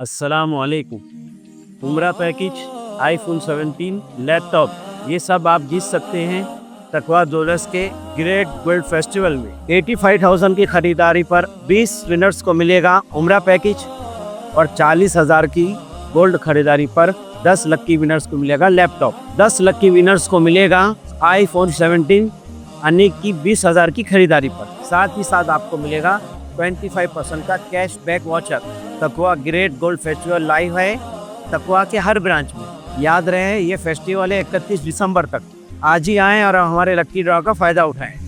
अस्सलामुअलैकुम। उम्रा package, iPhone 17, laptop, ये सब आप जीत सकते हैं तकवा ज्वेलर्स के ग्रेट गोल्ड फेस्टिवल में। 85,000 की खरीदारी पर 20 विनर्स को मिलेगा उम्रा पैकेज और 40,000 की गोल्ड खरीदारी पर 10 लकी विनर्स को मिलेगा लैपटॉप। 10 लकी विनर्स को मिलेगा आईफोन 17 अन्य की 20,000 की खरीदारी पर। साथ ही साथ आपको मिलेगा 25% का कैश बैक वाउचर। तकवा ग्रेट गोल्ड फेस्टिवल लाइव है तकवा के हर ब्रांच में। याद रहे ये फेस्टिवल है 31 दिसंबर तक। आज ही आएँ और हमारे लकी ड्रॉ का फ़ायदा उठाएं।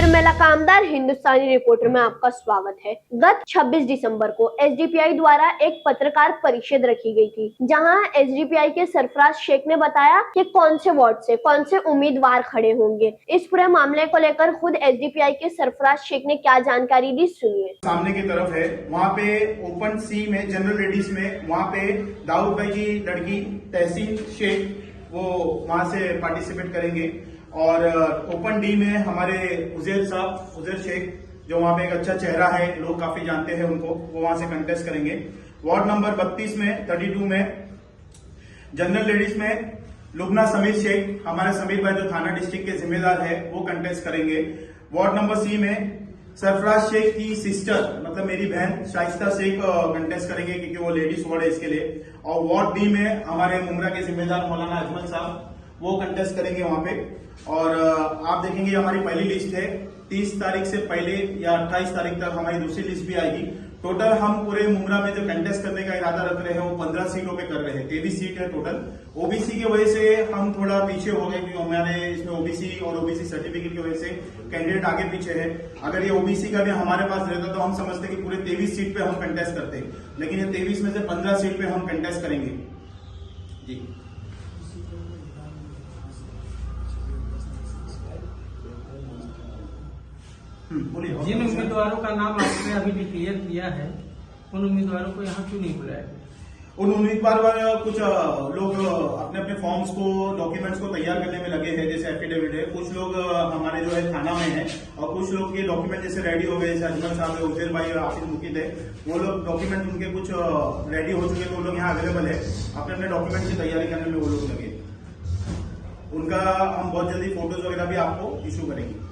मेला कामदार हिंदुस्तानी रिपोर्टर में आपका स्वागत है। गत 26 दिसंबर को एसडीपीआई द्वारा एक पत्रकार परिषद रखी गई थी, जहां एसडीपीआई के सरफराज शेख ने बताया कि कौन से वार्ड से कौन से उम्मीदवार खड़े होंगे। इस पूरे मामले को लेकर खुद एसडीपीआई के सरफराज शेख ने क्या जानकारी दी, सुनिए। सामने की तरफ है, वहाँ पे ओपन सी में जनरल लेडीज में वहाँ पे दाऊद भाई की लड़की तहसीन शेख वो वहाँ से पार्टिसिपेट करेंगे और ओपन डी में हमारे उजैर शेख जो वहाँ पे एक अच्छा चेहरा है, लोग काफी जानते हैं उनको, वो वहाँ से कंटेस्ट करेंगे। वार्ड नंबर 32 में 32 में जनरल लेडीज में लुबना समीर शेख, हमारे समीर भाई जो थाना डिस्ट्रिक्ट के जिम्मेदार है, वो कंटेस्ट करेंगे। वार्ड नंबर सी में सरफराज शेख की सिस्टर मतलब मेरी बहन शाइस्ता शेख कंटेस्ट करेंगे क्योंकि वो लेडीज वार्ड है इसके लिए। और वार्ड डी में हमारे मुमरा के जिम्मेदार मौलाना अजमल साहब वो कंटेस्ट करेंगे वहां पे। और आप देखेंगे हमारी पहली लिस्ट है, 30 तारीख से पहले या 28 तारीख तक हमारी दूसरी लिस्ट भी आएगी। टोटल हम पूरे मुमरा में जो कंटेस्ट करने का इरादा रख रहे हैं वो 15 सीटों पे कर रहे हैं। 23 सीट है टोटल। ओबीसी की वजह से हम थोड़ा पीछे हो गए क्योंकि हमारे इसमें ओबीसी और ओबीसी सर्टिफिकेट की वजह से कैंडिडेट आगे पीछे है। अगर ये ओबीसी का भी हमारे पास रहता तो हम समझते कि पूरे 23 सीट पे हम कंटेस्ट करते, लेकिन ये 23 में से 15 सीट पे हम कंटेस्ट करेंगे जी। जिन उम्मीदवारों का नाम आपने अभी डिक्लेयर किया है उन उम्मीदवारों को यहाँ क्यों नहीं बुलाया? उन उम्मीदवार कुछ लोग अपने अपने फॉर्म्स को डॉक्यूमेंट्स को तैयार करने में लगे हैं, जैसे एफिडेविट है। कुछ लोग हमारे जो है थाना में है और कुछ लोग के डॉक्यूमेंट जैसे रेडी हो गए, जैसे अजमल साहब है, उजैर भाई आसिफ मुकीद है, वो लोग डॉक्यूमेंट उनके कुछ रेडी हो चुके तो वो लोग यहाँ अवेलेबल है, अपने अपने डॉक्यूमेंट की तैयारी करने में वो लोग लगे। उनका हम बहुत जल्दी फोटोज वगैरह भी आपको इशू करेंगे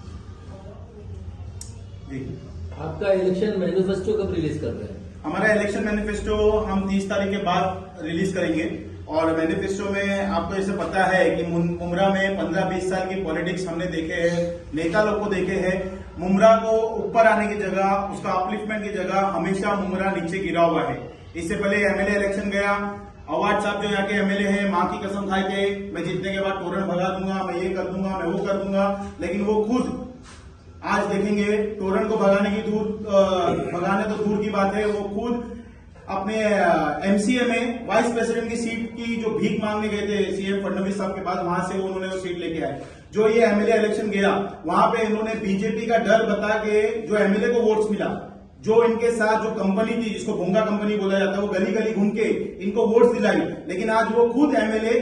जी। आपका इलेक्शन मैनिफेस्टो कब रिलीज कर रहे हैं? हमारा इलेक्शन मैनिफेस्टो हम 30 तारीख के बाद रिलीज करेंगे। और मैनिफेस्टो में आपको जैसे पता है कि मुमरा में 15-20 साल की पॉलिटिक्स हमने देखे हैं, नेता लोग को देखे हैं। मुमरा को ऊपर आने की जगह, उसका अपलिफ्टमेंट की जगह हमेशा मुमरा नीचे गिरा हुआ है। इससे पहले एमएलए इलेक्शन गया, अवार्ड साहब जो यहाँ के एमएलए हैं माँ की कसम खाए थे, मैं जीतने के बाद तोरण भगा दूंगा, मैं ये कर दूंगा, मैं वो कर दूंगा, लेकिन वो खुद आज देखेंगे तोरण को भगाने तो दूर की बात है, वो खुद अपने एमसीए में वाइस प्रेसिडेंट की सीट की जो भीख मांगने गए थे सीएम फडणवीस साहब के पास, वहां से उन्होंने वो सीट लेके आए। जो ये एमएलए इलेक्शन गया वहां पे इन्होंने बीजेपी का डर बता के जो एमएलए को वोट्स मिला, जो इनके साथ जो कंपनी थी जिसको भोंगा कंपनी बोला जाता है, वो गली गली घूम के इनको वोट्स दिलाई, लेकिन आज वो खुद एमएलए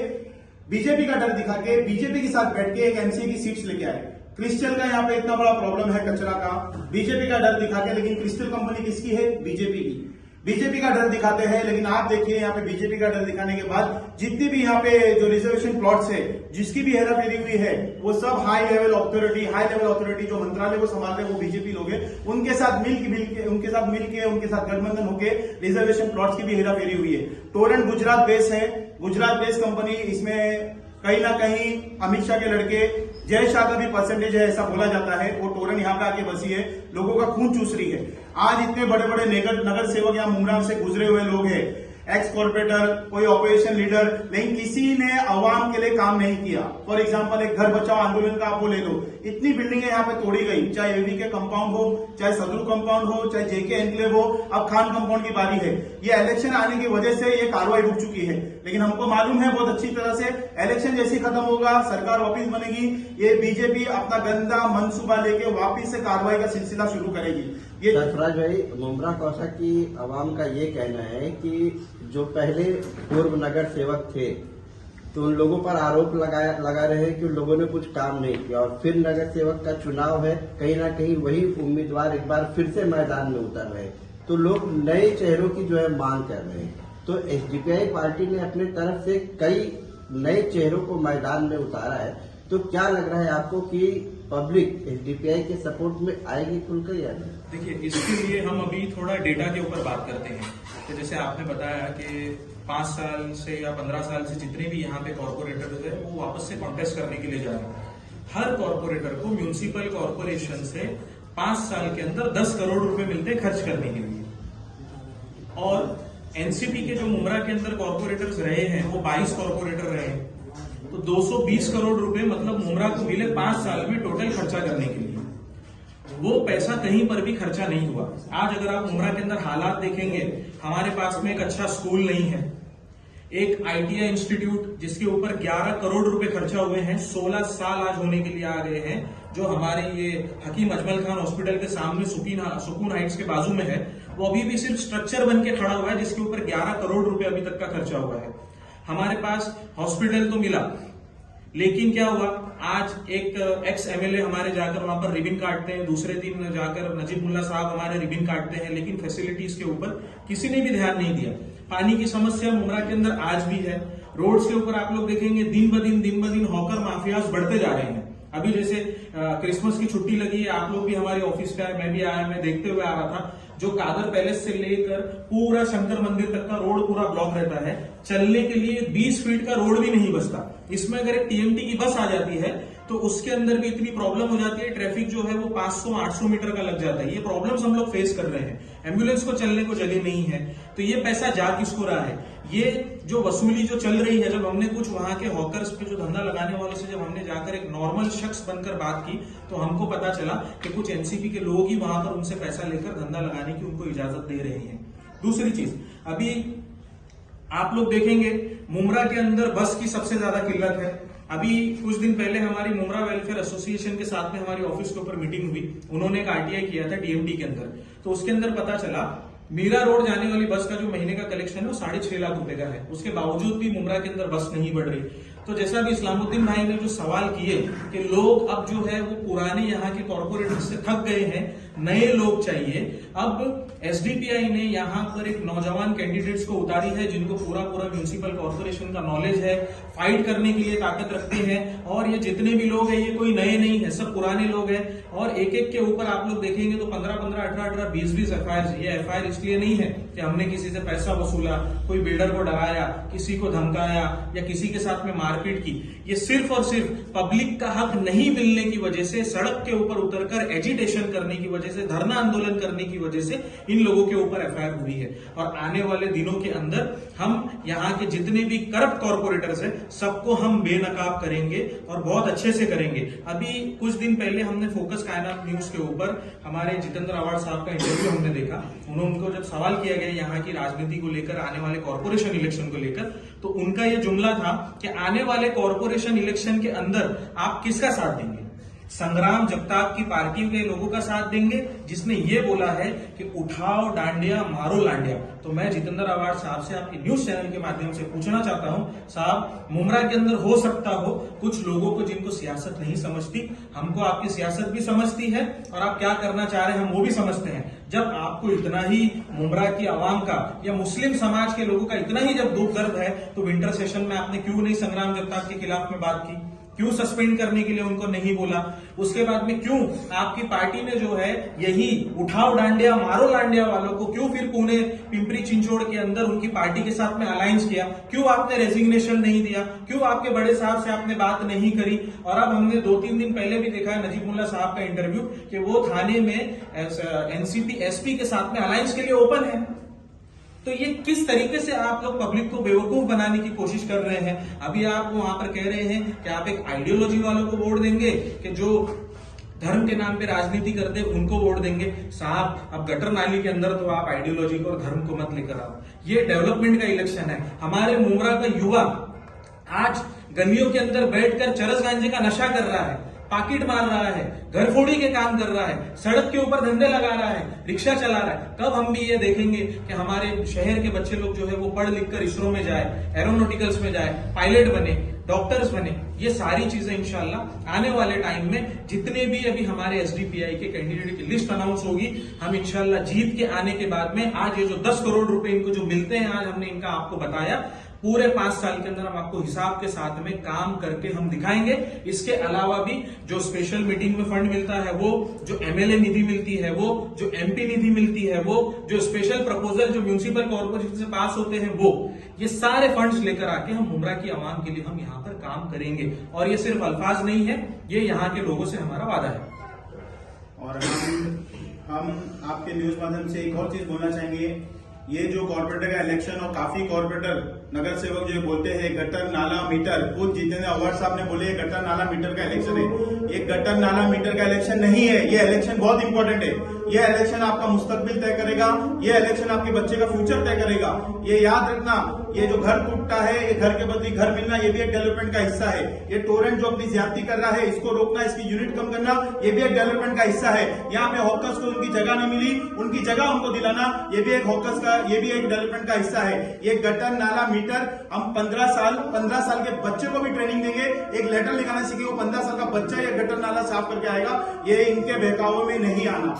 बीजेपी का डर दिखा के बीजेपी के साथ बैठ के एक एमसीए की सीट्स लेके आए। क्रिस्टल का यहाँ पे इतना बड़ा प्रॉब्लम है कचरा का, बीजेपी का डर दिखा के, लेकिन क्रिस्टल कंपनी किसकी है? बीजेपी की। बीजेपी का डर दिखाते हैं, लेकिन आप देखिए यहाँ पे बीजेपी का डर दिखाने के बाद जितनी भी यहाँ पे जो रिजर्वेशन प्लॉट्स है, जिसकी भी हेराफेरी हुई है, वो सब हाई लेवल अथॉरिटी जो मंत्रालय को संभालते हैं वो बीजेपी लोग हैं, उनके साथ मिलके उनके साथ गठबंधन होके रिजर्वेशन प्लॉट्स की भी हेराफेरी हुई है। तोरण गुजरात बेस है, गुजरात बेस कंपनी, इसमें कहीं ना कहीं अमित शाह के लड़के जय शाह का भी परसेंटेज है, ऐसा बोला जाता है। वो टोरन यहाँ पे आके बसी है, लोगों का खून चूस रही है। आज इतने बड़े बड़े नगर सेवक यहाँ मुमरा से गुजरे हुए लोग हैं, एक्स कॉर्पोरेटर, कोई ऑपोजिशन लीडर, लेकिन किसी ने अवाम के लिए काम नहीं किया। फॉर एग्जांपल एक घर बचाओ आंदोलन का आप वो ले लो, इतनी बिल्डिंगें यहाँ पे तोड़ी गई, चाहे एवी के कंपाउंड हो, चाहे सदरू कंपाउंड हो, चाहे जेके एनक्लेव हो, अब खान कंपाउंड की बारी है। ये इलेक्शन आने की वजह से ये कार्रवाई रुक चुकी है, लेकिन हमको मालूम है बहुत अच्छी तरह से इलेक्शन जैसे खत्म होगा, सरकार वापिस बनेगी, ये बीजेपी अपना गंदा मनसूबा लेके वापिस से कार्रवाई का सिलसिला शुरू करेगी। ये सरफराज भाई, मुमरा कौशा की आवाम का ये कहना है कि जो पहले पूर्व नगर सेवक थे तो उन लोगों पर आरोप लगा रहे हैं कि उन लोगों ने कुछ काम नहीं किया, और फिर नगर सेवक का चुनाव है, कहीं ना कहीं वही उम्मीदवार एक बार फिर से मैदान में उतर रहे हैं, तो लोग नए चेहरों की जो है मांग कर रहे हैं। तो एसडीपीआई पार्टी ने अपने तरफ से कई नए चेहरों को मैदान में उतारा है, तो क्या लग रहा है आपको कि पब्लिक एसडीपीआई के सपोर्ट में आएगी खुलकर या नहीं? देखिए, इसके लिए हम अभी थोड़ा डेटा के ऊपर बात करते हैं। तो जैसे आपने बताया कि 5 साल से या 15 साल से जितने भी यहाँ पे कॉर्पोरेटर है वो वापस से कॉन्टेस्ट करने के लिए जा रहे हैं। हर कॉर्पोरेटर को म्यूनिसिपल कॉर्पोरेशन से 5 साल के अंदर 10 करोड़ रुपए मिलते हैं खर्च करने के लिए। और एनसीपी के जो मुमरा के अंदर कॉर्पोरेटर्स रहे हैं वो 22 कॉर्पोरेटर रहे हैं, तो 220 करोड़ रुपए मतलब मुमरा को मिले 5 साल में टोटल खर्चा करने के लिए। वो पैसा कहीं पर भी खर्चा नहीं हुआ। आज अगर आप मुमरा के अंदर हालात देखेंगे, हमारे पास में एक अच्छा स्कूल नहीं है, एक आईटीआई इंस्टीट्यूट जिसके ऊपर 11 करोड़ रुपए खर्चा हुए हैं, 16 साल आज होने के लिए आ गए हैं, जो हमारे ये हकीम अजमल खान हॉस्पिटल के सामने सुकून हाइट्स के बाजू में है, वो अभी भी सिर्फ स्ट्रक्चर बन के खड़ा हुआ है, जिसके ऊपर 11 करोड़ रुपए अभी तक का खर्चा हुआ है। हमारे पास हॉस्पिटल तो मिला, लेकिन क्या हुआ, आज एक एक्स एमएलए हमारे जाकर वहां पर रिबन काटते हैं, दूसरे दिन जाकर नजीब मुल्ला साहब हमारे रिबन काटते हैं, लेकिन फैसिलिटीज के ऊपर किसी ने भी ध्यान नहीं दिया। पानी की समस्या मुमरा के अंदर आज भी है। रोड्स के ऊपर आप लोग देखेंगे दिन ब दिन हॉकर माफियाज बढ़ते जा रहे हैं। अभी जैसे क्रिसमस की छुट्टी लगी है, आप लोग भी हमारे ऑफिस पे आए, मैं भी आया, मैं देखते हुए आ रहा था, जो कादर पैलेस से लेकर पूरा शंकर मंदिर तक का रोड पूरा ब्लॉक रहता है। चलने के लिए 20 फीट का रोड भी नहीं बचता। इसमें अगर एक टीएमटी की बस आ जाती है तो उसके अंदर भी इतनी प्रॉब्लम हो जाती है, ट्रैफिक जो है वो 500-800 मीटर का लग जाता है। ये प्रॉब्लम्स हम लोग फेस कर रहे हैं। एम्बुलेंस को चलने को जगह नहीं है, तो ये पैसा जा किसको रहा है? ये जो वसूली जो चल रही है, जब हमने कुछ वहां के हॉकर्स पे जो धंधा लगाने वालों से जब हमने जाकर एक नॉर्मल शख्स बनकर बात की, तो हमको पता चला कि कुछ एनसीपी के लोग ही वहां पर उनसे पैसा लेकर धंधा लगाने की उनको इजाजत दे रहे हैं। दूसरी चीज, अभी आप लोग देखेंगे मुमरा के अंदर बस की सबसे ज्यादा किल्लत है। अभी कुछ दिन पहले हमारी मुमरा वेलफेयर एसोसिएशन के साथ में हमारी ऑफिस के ऊपर मीटिंग हुई, उन्होंने एक आरटीआई किया था टीएमटी के अंदर, तो उसके अंदर पता चला मीरा रोड जाने वाली बस का जो महीने का कलेक्शन है वो 6.5 लाख रुपए का है। उसके बावजूद भी मुमरा के अंदर बस नहीं बढ़ रही। तो जैसा भी इस्लामुद्दीन भाई ने जो सवाल किए कि लोग अब जो है वो पुराने यहाँ के कॉर्पोरेटर से थक गए हैं, नए लोग चाहिए। अब एसडीपीआई ने यहाँ पर एक नौजवान कैंडिडेट्स को उतारी है, जिनको पूरा म्युनिसिपल कॉर्पोरेशन का नॉलेज है, फाइट करने के लिए ताकत रखते हैं। और ये जितने भी लोग हैं ये कोई नए नहीं है, सब पुराने लोग हैं। और एक एक के ऊपर आप लोग देखेंगे तो 15-15, 18-18, 20-20 एफआईआर। ये एफआईआर इसलिए नहीं है कि हमने किसी से पैसा वसूला, कोई बिल्डर को डराया, किसी को धमकाया या किसी के साथ में मारपीट की। ये सिर्फ और सिर्फ पब्लिक का हक नहीं मिलने की वजह से, सड़क के ऊपर उतरकर एजिटेशन करने की वजह से, धरना आंदोलन करने की वजह से इन लोगों के ऊपर एफआईआर हुई है। और आने वाले दिनों के अंदर हम यहाँ के जितने भी करप्ट कॉर्पोरेटर्स हैं सबको हम बेनकाब करेंगे और बहुत अच्छे से करेंगे। अभी कुछ दिन पहले हमने फोकस कायनात न्यूज के ऊपर हमारे जितेंद्र आवाड़ साहब का इंटरव्यू हमने देखा। उनको जब सवाल किया गया यहाँ की राजनीति को लेकर, आने वाले कॉर्पोरेशन इलेक्शन को लेकर, तो उनका ये जुमला था कि आने वाले कॉर्पोरेशन इलेक्शन के अंदर आप किसका साथ देंगे? संग्राम जगताप की पार्टी के लोगों का साथ देंगे, जिसने ये बोला है कि उठाओ डांडिया मारो लांडिया। तो मैं जितेंद्र आवाड़ साहब से आपके न्यूज चैनल के माध्यम से पूछना चाहता हूं, साहब मुमरा के अंदर हो सकता हो कुछ लोगों को जिनको सियासत नहीं समझती, हमको आपकी सियासत भी समझती है और आप क्या करना चाह रहे हैं हम वो भी समझते हैं। जब आपको इतना ही मुमरा की आवाम का या मुस्लिम समाज के लोगों का इतना ही जब दुख दर्द है, तो विंटर सेशन में आपने क्यों नहीं संग्राम जगताप के खिलाफ में बात की? क्यों सस्पेंड करने के लिए उनको नहीं बोला? उसके बाद में क्यों आपकी पार्टी ने जो है यही उठाओ डांडिया मारो लांडिया वालों को क्यों फिर पुणे पिंपरी चिंचोड़ के अंदर उनकी पार्टी के साथ में अलायंस किया? क्यों आपने रेजिग्नेशन नहीं दिया? क्यों आपके बड़े साहब से आपने बात नहीं करी? और अब हमने 2-3 दिन पहले भी देखा है नजीब मुल्ला साहब का इंटरव्यू कि वो थाने में एनसीपी एसपी के साथ में अलायंस के लिए ओपन है। तो ये किस तरीके से आप लोग पब्लिक को बेवकूफ बनाने की कोशिश कर रहे हैं? अभी आप वहां पर कह रहे हैं कि आप एक आइडियोलॉजी वालों को वोट देंगे, कि जो धर्म के नाम पे राजनीति करते हैं उनको वोट देंगे। साहब, अब गटर नाली के अंदर तो आप आइडियोलॉजी को और धर्म को मत लेकर आओ। ये डेवलपमेंट का इलेक्शन है। हमारे मुमरा का युवा आज गलियों के अंदर बैठकर चरस गांजे का नशा कर रहा है। पाकिट मार रहा है, घरफोड़ी के काम कर रहा है, सड़क के ऊपर धंधे लगा रहा है, रिक्शा चला रहा है, कब हम भी ये देखेंगे कि हमारे शहर के बच्चे लोग जो है वो पढ़ लिख कर इसरो में जाए, एरोनॉटिकल्स में जाए, पायलट बने, डॉक्टर्स बने। ये सारी चीजें इंशाल्लाह आने वाले टाइम में जितने भी अभी हमारे एसडीपीआई के कैंडिडेट की लिस्ट अनाउंस होगी, हम इंशाल्लाह जीत के आने के बाद में आज ये जो 10 करोड़ रुपए इनको जो मिलते हैं, आज हमने इनका आपको बताया, पूरे 5 साल के अंदर हम आपको हिसाब के साथ में काम करके हम दिखाएंगे। इसके अलावा भी जो स्पेशल मीटिंग में फंड मिलता है वो, जो एमएलए निधि मिलती है वो, जो एमपी निधि मिलती है वो, जो स्पेशल प्रपोजल जो म्यूनिसिपल कॉर्पोरेशन से पास होते हैं वो, ये सारे फंड्स लेकर आके हम मुमरा की आवाम के लिए हम यहाँ पर काम करेंगे। और ये सिर्फ अल्फाज नहीं है, ये यहाँ के लोगों से हमारा वादा है। और हम आपके न्यूज माध्यम से एक और चीज बोलना चाहेंगे, ये जो कॉर्पोरेटर का इलेक्शन और काफी कॉर्पोरेटर नगर सेवक जो बोलते हैं गटर नाला मीटर, खुद जितेंद्र अवार्ड साहब ने बोले गटर नाला मीटर का इलेक्शन है। ये गटर नाला मीटर का इलेक्शन नहीं है, ये इलेक्शन बहुत इंपॉर्टेंट है। ये इलेक्शन आपका मुस्तकबिल तय करेगा, ये इलेक्शन आपके बच्चे का फ्यूचर तय करेगा। ये याद रखना, ये जो घर टूटता है, ये घर के बदले घर मिलना, ये भी एक डेवलपमेंट का हिस्सा है। ये टोरेंट जो अपनी ज्यादती कर रहा है, इसको रोकना, इसकी यूनिट कम करना, ये भी एक डेवलपमेंट का हिस्सा है। यहाँ पे हॉकर्स को उनकी जगह नहीं मिली, उनकी जगह उनको दिलाना, ये भी एक हॉकर्स का, ये भी एक डेवलपमेंट का हिस्सा है। ये गटर नाला मीटर हम 15 साल के बच्चे को भी ट्रेनिंग देंगे। एक लेटर लिखाना सीखे, वो 15 साल का बच्चा ये गटर नाला साफ करके आएगा। ये इनके बहकावों में नहीं आना।